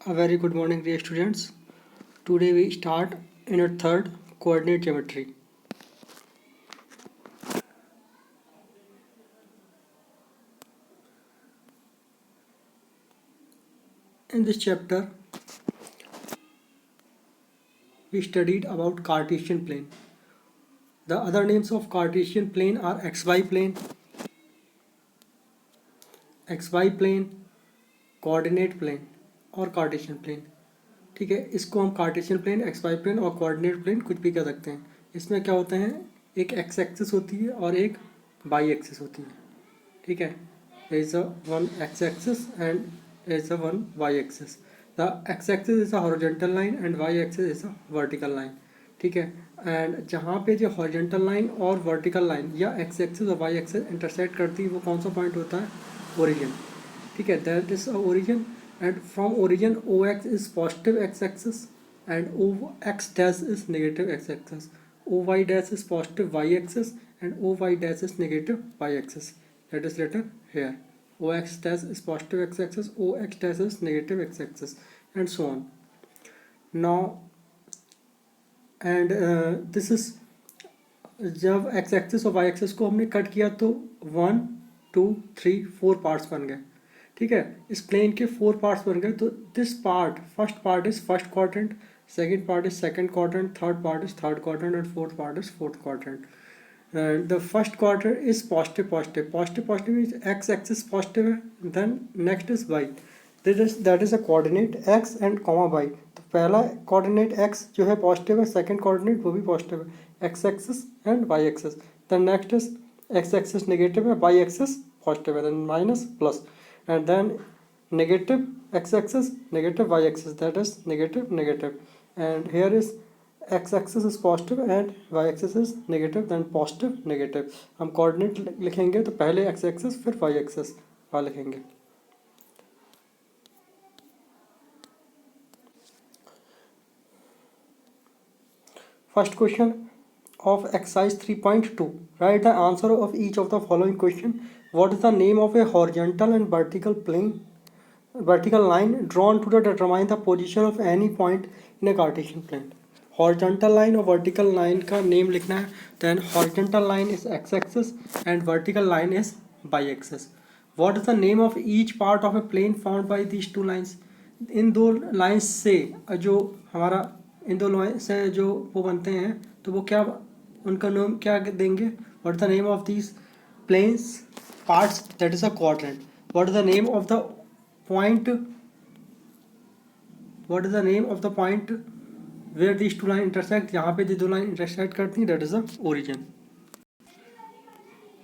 A very good morning, dear students. Today we start in our third coordinate geometry. In this chapter, we studied about Cartesian plane. The other names of Cartesian plane are xy plane, coordinate plane और Cartesian plane. ठीक है, इसको हम Cartesian plane, xy plane और coordinate plane कुछ भी कह सकते हैं. इसमें क्या होते हैं, एक x एक्सिस होती है और एक y एक्सिस होती है. ठीक है, there is a one x axis and there is a one y axis. The x axis is a horizontal line and y axis is a vertical line. ठीक है, एंड जहाँ पे जो हॉरिजॉन्टल लाइन और वर्टिकल लाइन या x axis और Y axis intersect करती है वो कौन सा पॉइंट होता है, ओरिजिन. ठीक है, that is a origin and from origin OX is positive x-axis and OX dash is negative x-axis. OY dash is positive y-axis and OY dash is negative y-axis. That is written here. OX dash is positive x-axis, OX dash is negative x-axis, and so on. Now, and this is जब x-axis और y-axis को हमने cut किया तो 1, 2, 3, 4 parts बन गए. ठीक है, इस प्लेन के 4 पार्ट्स बन गए. तो this part, first part is first quadrant, second part is second quadrant, third part is third quadrant and fourth part is fourth quadrant. The first quadrant is positive means x axis positive है. Then next is Y, that is a coordinate X and comma Y. तो पहला coordinate x जो है positive है, second coordinate वो भी positive है, x axis and y axis. Then next is x axis negative है, वाई एक्सिस पॉजिटिव है, then minus plus, and then negative x-axis, negative y-axis, that is negative, and here is x-axis is positive and y-axis is negative, then positive, negative. हम coordinate लिखेंगे तो पहले x-axis फिर y-axis वाला लिखेंगे. First question of exercise 3.2. Write the answer of each of the following question. What is the name of a horizontal and vertical line drawn to determine the position of any point in a Cartesian plane? Horizontal line और vertical line का name लिखना है. Then horizontal line is x-axis and vertical line is y-axis. What is the name of each part of a plane formed by these two lines? इन दो lines से जो हमारा इन दो line से जो वो बनते हैं तो वो क्या, उनका नाम क्या देंगे? What is the name of these planes parts? That is a quadrant. What is the name of the point? What is the name of the point where these two lines intersect? यहाँ पे जो दो line intersect करती हैं, that is the origin.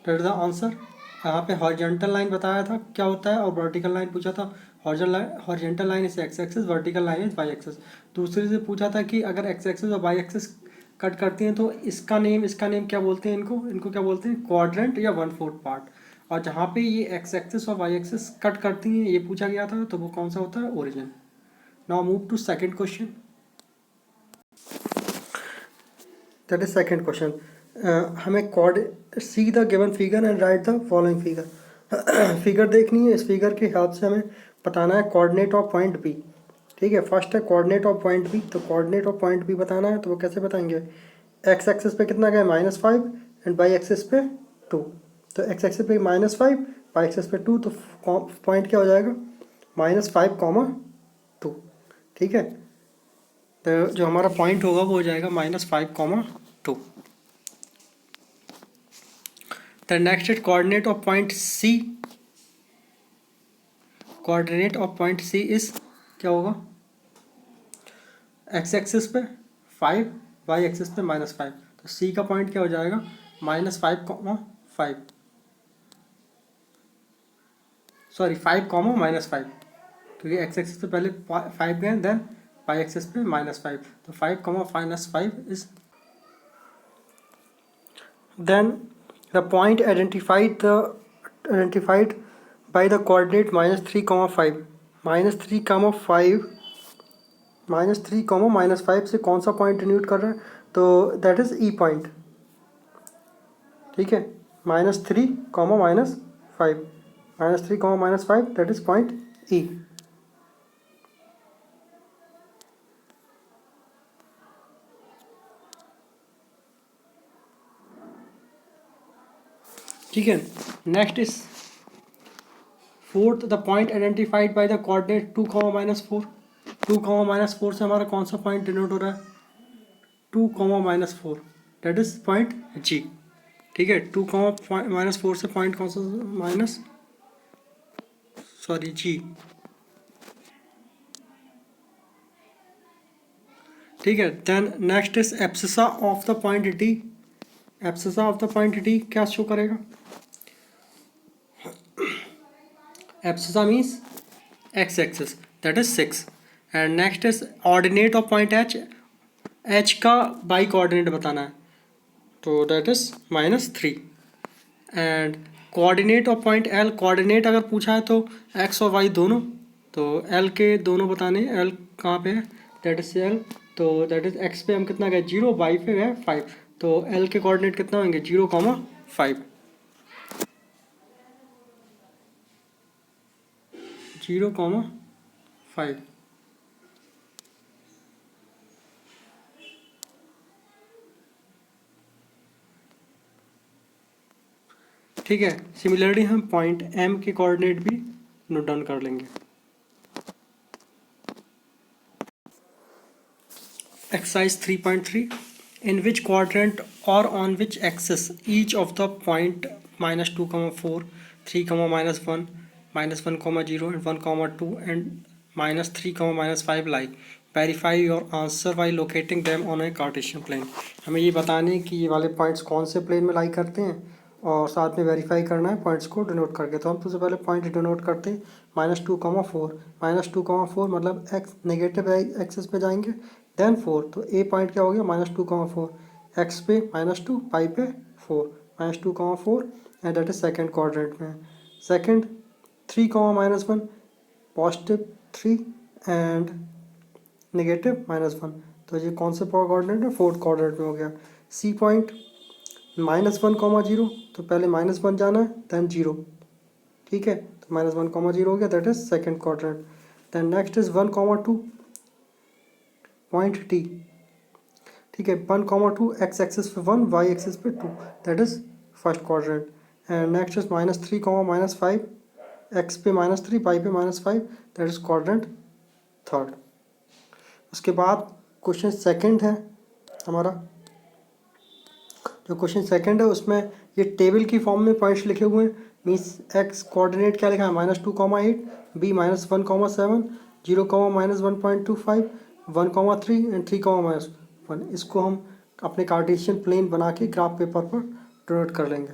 That is the answer. यहाँ पे horizontal line बताया था क्या होता है और vertical line पूछा था. horizontal line is x axis, vertical line is y axis. दूसरे से पूछा था कि अगर x axis और y axis कट करती हैं तो इसका नेम क्या बोलते हैं, इनको क्या बोलते हैं, क्वाड्रेंट या 1/4 पार्ट. और जहाँ पे ये एक्स एक्सिस और वाई एक्सिस कट करती हैं ये पूछा गया था तो वो कौन सा होता है, origin. Now move to second question. That is second question. हमें see the given figure and write the following figure. Figure देखनी है, इस फिगर के हिसाब से हमें बताना है कोऑर्डिनेट ऑफ पॉइंट बी. ठीक है, फर्स्ट है कोऑर्डिनेट ऑफ पॉइंट बी. तो कोऑर्डिनेट ऑफ पॉइंट बी बताना है तो वो कैसे बताएंगे. एक्स एक्सिस पे कितना गया, -5 एंड वाई एक्सिस पे 2. तो एक्स एक्सिस पे -5, वाई एक्सिस पे 2, तो पॉइंट क्या हो जाएगा, -5, 2. ठीक है, तो जो हमारा पॉइंट होगा वो हो जाएगा -5, 2. The next is coordinate of point C. Coordinate of point C is क्या होगा, एक्स एक्सिस पे 5, वाई एक्सिस पे -5. तो सी का पॉइंट क्या हो जाएगा, -5, सॉरी 5, -5, क्योंकि एक्स एक्सिस पे पहले 5 गए, देन वाई एक्सिस पे -5. तो 5, -5 is. Then the point identified by the coordinate -3, 5. -3, से कौन सा पॉइंट डिनोट कर रहा है, तो दैट इज ई पॉइंट. ठीक है, -3, -5, -3, -5, दैट इज पॉइंट ई. ठीक है, next is fourth, the point identified by the coordinate 2, -4। 2, -4 से हमारा कौन सा पॉइंट डिनोट हो रहा है? 2, -4, दैट इज पॉइंट जी। ठीक है, 2, -4 से पॉइंट कौन सा माइनस, सॉरी जी। ठीक है, then next is abscissa of the point D. Abscissa of the point D क्या शो करेगा? Abscissa means x axis, that is 6। And next is ordinate of point H. H का y coordinate बताना है, तो that is -3। And coordinate of point L, coordinate अगर पूछा है तो एक्स और वाई दोनों, तो एल के दोनों बताने, एल कहाँ पे है, दैट इज एल, तो दैट इज एक्स पे हम कितना गए 0, वाई पे गए 5, तो एल के कोऑर्डिनेट कितना होंगे 0, 5, 0, 5। ठीक है, सिमिलरली हम पॉइंट एम के कोऑर्डिनेट भी नोट डाउन कर लेंगे। Exercise 3.3, in which quadrant or on which axis each of the point -2, 4, 3, -1, -1, 0 and 1, 2 and -3, -5 lie. Verify your answer by locating them on a Cartesian plane. हमें ये बताने कि ये वाले पॉइंट्स कौन से प्लेन में लाई करते हैं और साथ में वेरीफाई करना है पॉइंट्स को डिनोट करके। तो हम सबसे पहले पॉइंट डिनोट करते हैं -2, 4। -2, 4 मतलब एक्स नेगेटिव एक्सिस पे जाएंगे, देन 4, तो ए पॉइंट क्या हो गया -2, 4, एक्स पे -2, पाई पे 4, -2, 4 and that is second quadrant में। सेकेंड 3, -1, पॉजिटिव 3 एंड नेगेटिव -1, तो ये कौन से कोऑर्डिनेट है, फोर्थ क्वाड्रेंट में हो गया। सी पॉइंट -1, 0, तो पहले -1 जाना है देन 0। ठीक है, तो -1, 0 हो गया, that is second quadrant. Then next is 1, 2 point T. ठीक है, 1, 2 एक्स एक्सिस पे 1, वाई एक्सिस पे 2, that is first quadrant. And next is -3, -5 x पे -3, वाई पे -5, दैट इज क्वाड्रेंट थर्ड। उसके बाद क्वेश्चन सेकंड है हमारा, जो क्वेश्चन सेकंड है उसमें ये टेबल की फॉर्म में पॉइंट्स लिखे हुए हैं। मीन्स एक्स कोऑर्डिनेट क्या लिखा है -2, 8, बी -1, 7, 0, -1.25, 1, 3 एंड 3, -1। इसको हम अपने कार्टेशियन प्लेन बना के ग्राफ पेपर पर डिनोट कर लेंगे।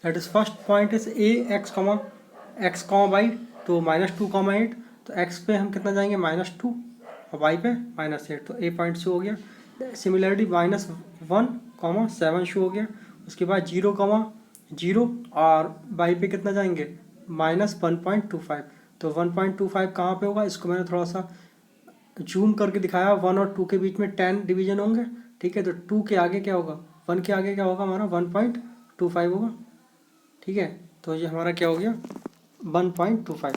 That is first point is A x, y, तो -2, 8, तो एक्स पे हम कितना जाएंगे -2 और वाई पे -8, तो ए पॉइंट शो हो गया। सिमिलरली -1, 7 शो हो गया। उसके बाद 0, 0 और वाई पे कितना जाएंगे -1.25, तो 1.25 कहाँ पे होगा, इसको मैंने थोड़ा सा जूम करके दिखाया। 1 और 2 के बीच में 10 डिवीजन होंगे। ठीक है, तो 2 के आगे क्या होगा, 1 के आगे क्या होगा हमारा 1.25 होगा। ठीक है, तो ये हमारा क्या हो गया 1.25।